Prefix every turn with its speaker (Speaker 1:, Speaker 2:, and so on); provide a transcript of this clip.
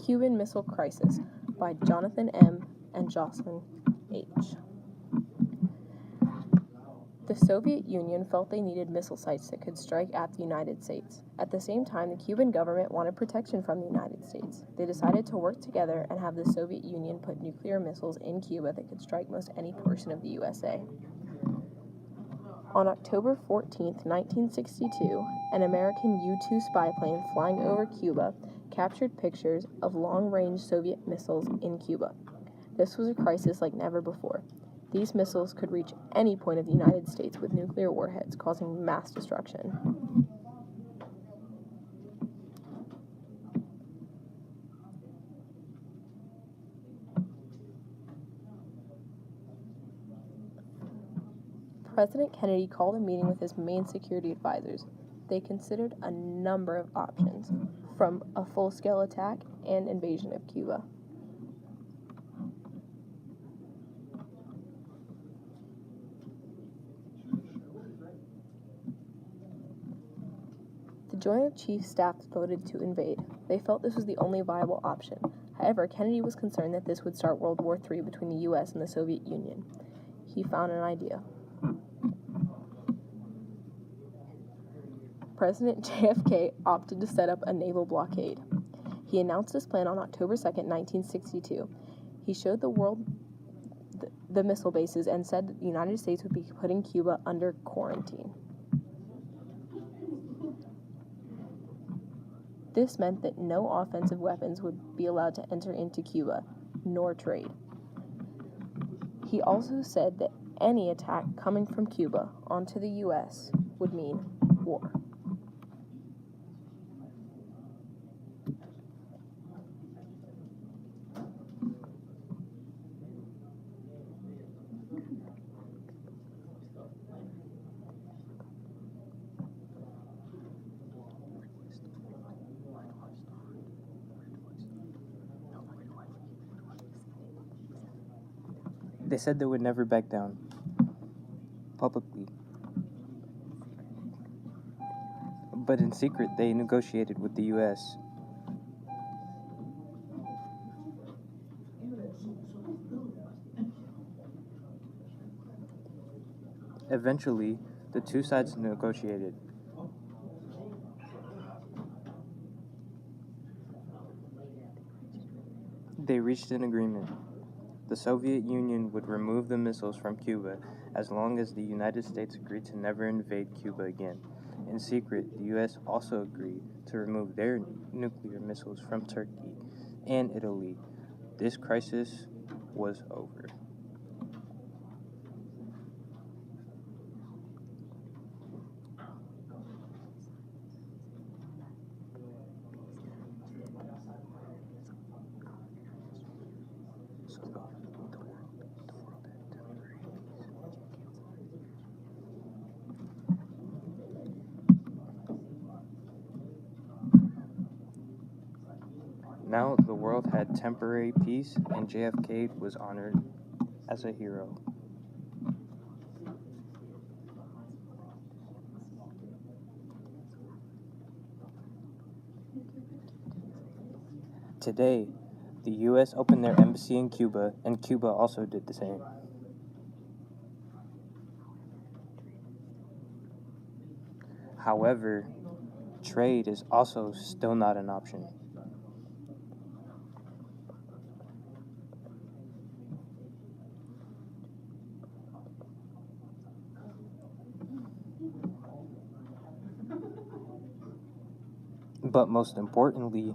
Speaker 1: Cuban Missile Crisis by Jonathan M. and Jocelyn H. The Soviet Union felt they needed missile sites that could strike at the United States. At the same time, the Cuban government wanted protection from the United States. They decided to work together and have the Soviet Union put nuclear missiles in Cuba that could strike most any portion of the USA. On October 14, 1962, an American U-2 spy plane flying over Cuba captured pictures of long-range Soviet missiles in Cuba. This was a crisis like never before. These missiles could reach any point of the United States with nuclear warheads, causing mass destruction. President Kennedy called a meeting with his main security advisors. They considered a number of options, from a full-scale attack and invasion of Cuba. The Joint of Chiefs staff voted to invade. They felt this was the only viable option. However, Kennedy was concerned that this would start World War III between the U.S. and the Soviet Union. He found an idea. President JFK opted to set up a naval blockade. He announced this plan on October 2, 1962. He showed the world the missile bases and said that the United States would be putting Cuba under quarantine. This meant that no offensive weapons would be allowed to enter into Cuba, nor trade. He also said that any attack coming from Cuba onto the U.S. would mean war.
Speaker 2: They said they would never back down, publicly. But in secret, they negotiated with the U.S. Eventually, the two sides negotiated. They reached an agreement. The Soviet Union would remove the missiles from Cuba as long as the United States agreed to never invade Cuba again. In secret, the U.S. also agreed to remove their nuclear missiles from Turkey and Italy. This crisis was over. Now the world had temporary peace, and JFK was honored as a hero. Today, the U.S. opened their embassy in Cuba, and Cuba also did the same. However, trade is also still not an option. But most importantly,